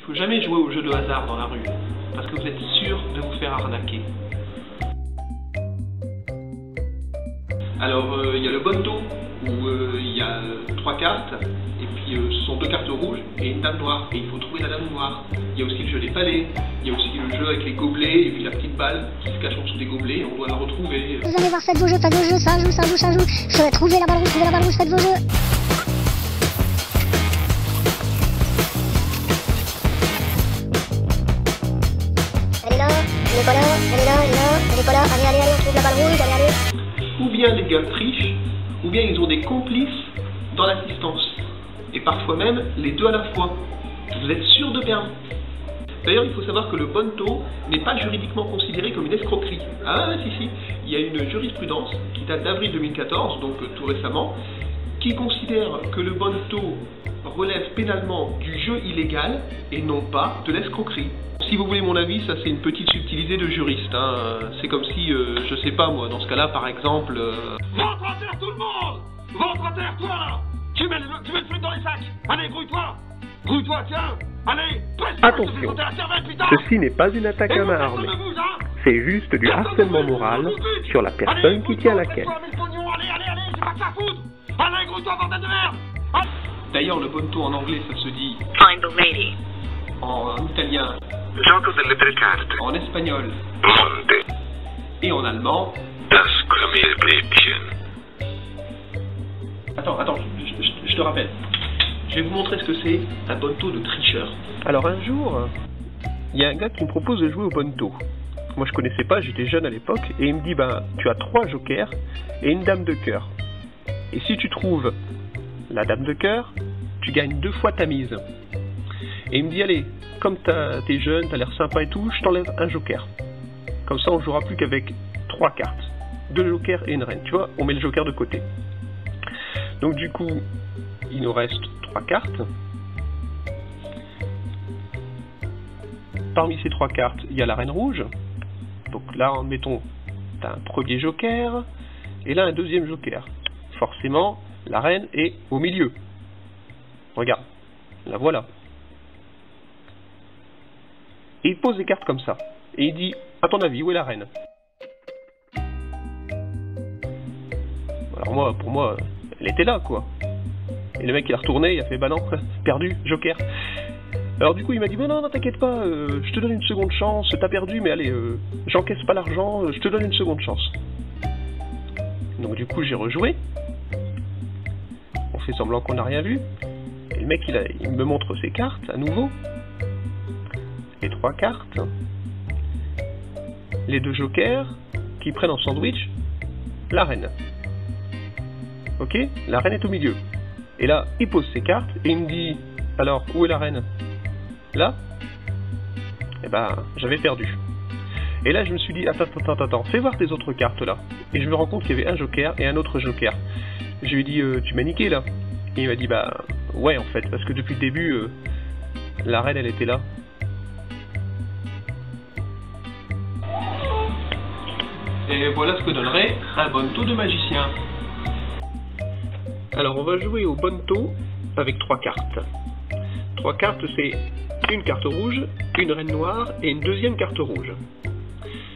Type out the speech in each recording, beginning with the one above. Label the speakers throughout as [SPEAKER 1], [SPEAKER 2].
[SPEAKER 1] faut jamais jouer au jeu de hasard dans la rue, parce que vous êtes sûr de vous faire arnaquer. Alors, il y a le bonto, où il y a 3 cartes, et puis ce sont 2 cartes rouges et une dame noire, et il faut trouver la dame noire. Il y a aussi le jeu des palets, il y a aussi le jeu avec les gobelets, et puis la petite balle qui se cache en dessous des gobelets, et on doit la retrouver.
[SPEAKER 2] Vous allez voir, faites vos jeux, ça joue. Je vais trouver la balle rouge, faites vos jeux. Elle est là, allez, on trouve la balle rouge, allez.
[SPEAKER 1] Ou bien les gars trichent, ou bien ils ont des complices dans l'assistance. Et parfois même les deux à la fois. Vous êtes sûr de perdre. D'ailleurs, il faut savoir que le bonto n'est pas juridiquement considéré comme une escroquerie. Ah, si. Il y a une jurisprudence qui date d'avril 2014, donc tout récemment, qui considère que le bonto relève pénalement du jeu illégal et non pas de l'escroquerie. Si vous voulez mon avis, ça c'est une petite subtilité de juriste. Hein. C'est comme si, je sais pas moi, dans ce cas-là par exemple...
[SPEAKER 3] Ventre à terre tout le monde! Ventre à terre, toi là! Tu mets le fric dans les sacs! Allez, grouille-toi! Grouille-toi, tiens! Allez!
[SPEAKER 4] Attention, ceci n'est pas une attaque à main armée. C'est juste du harcèlement moral sur la personne qui tient la caisse.
[SPEAKER 3] Allez, j'ai pas que ça à foutre! Allez, grouille-toi, bordel de merde!
[SPEAKER 1] D'ailleurs, le bonto en anglais, ça se dit...
[SPEAKER 5] Find the lady.
[SPEAKER 1] En italien...
[SPEAKER 6] Gioco delle 3 carte.
[SPEAKER 1] En espagnol...
[SPEAKER 6] Monte.
[SPEAKER 1] Et en allemand...
[SPEAKER 6] Das Kammelblättchen.
[SPEAKER 1] Attends, je te rappelle. Je vais vous montrer ce que c'est un bonto de tricheur.
[SPEAKER 4] Alors un jour, il y a un gars qui me propose de jouer au bonto. Moi je connaissais pas, j'étais jeune à l'époque, et il me dit tu as 3 jokers et une dame de cœur. Et si tu trouves la dame de cœur, tu gagnes 2 fois ta mise. Et il me dit allez, comme t'es jeune, t'as l'air sympa et tout, je t'enlève un joker. Comme ça on jouera plus qu'avec 3 cartes. 2 jokers et une reine, tu vois, on met le joker de côté. Donc du coup, il nous reste 3 cartes. Parmi ces 3 cartes, il y a la reine rouge. Donc là, admettons, tu as un premier joker, et là un deuxième joker. Forcément, la reine est au milieu. Regarde, la voilà. Et il pose des cartes comme ça. Et il dit, à ton avis, où est la reine? Alors pour moi, elle était là, quoi. Et le mec, il a retourné, il a fait, bah non, perdu, joker. Alors du coup, il m'a dit, mais non, t'inquiète pas, je te donne une seconde chance, t'as perdu, mais allez, j'encaisse pas l'argent, je te donne une seconde chance. Donc du coup, j'ai rejoué. On fait semblant qu'on n'a rien vu. Et le mec, il me montre ses cartes, à nouveau. Les 3 cartes. Les 2 jokers, qui prennent en sandwich la reine. Ok? La reine est au milieu. Et là, il pose ses cartes, et il me dit, alors, où est la reine? Là, eh ben, j'avais perdu. Et là, je me suis dit, attends, fais voir tes autres cartes là. Et je me rends compte qu'il y avait un joker et un autre joker. Je lui ai dit, tu m'as niqué là? Et il m'a dit, bah, ouais, en fait, parce que depuis le début, la reine, elle était là.
[SPEAKER 1] Et voilà ce que donnerait un bonto de magicien.
[SPEAKER 4] Alors, on va jouer au bonto avec 3 cartes. 3 cartes, c'est une carte rouge, une reine noire et une deuxième carte rouge.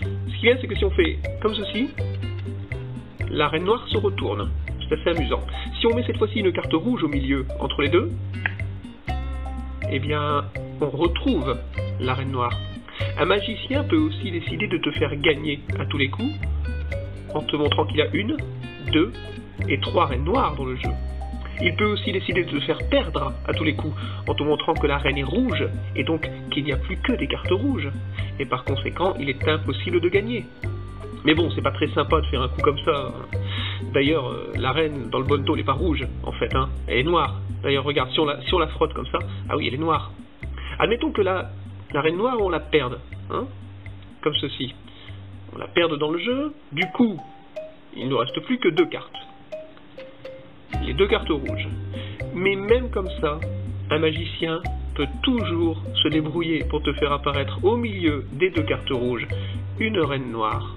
[SPEAKER 4] Ce qui vient, c'est que si on fait comme ceci, la reine noire se retourne. C'est assez amusant. Si on met cette fois-ci une carte rouge au milieu, entre les deux, eh bien, on retrouve la reine noire. Un magicien peut aussi décider de te faire gagner à tous les coups, en te montrant qu'il y a 1, 2 et 3 reines noires dans le jeu. Il peut aussi décider de te faire perdre à tous les coups, en te montrant que la reine est rouge, et donc qu'il n'y a plus que des cartes rouges. Et par conséquent, il est impossible de gagner. Mais bon, c'est pas très sympa de faire un coup comme ça. D'ailleurs, la reine, dans le bonto, elle n'est pas rouge, en fait, hein. Elle est noire. D'ailleurs, regarde, si on la frotte comme ça, ah oui, elle est noire. Admettons que la reine noire, on la perde, hein, comme ceci. On la perde dans le jeu, du coup, il ne nous reste plus que 2 cartes. Les 2 cartes rouges. Mais même comme ça, un magicien peut toujours se débrouiller pour te faire apparaître au milieu des 2 cartes rouges une reine noire.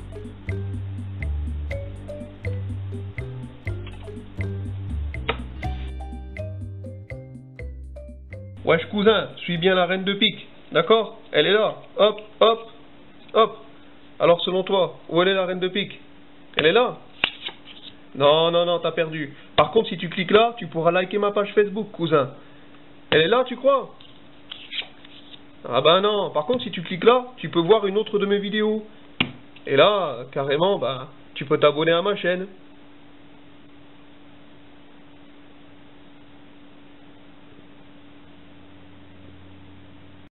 [SPEAKER 4] Wesh cousin, suis bien la reine de pique. D'accord? Elle est là. Hop, hop, hop. Alors selon toi, où elle est la reine de pique? Elle est là? Non, non, non, t'as perdu. Par contre, si tu cliques là, tu pourras liker ma page Facebook, cousin. Elle est là, tu crois? Ah bah non. Par contre, si tu cliques là, tu peux voir une autre de mes vidéos. Et là, carrément, bah, tu peux t'abonner à ma chaîne.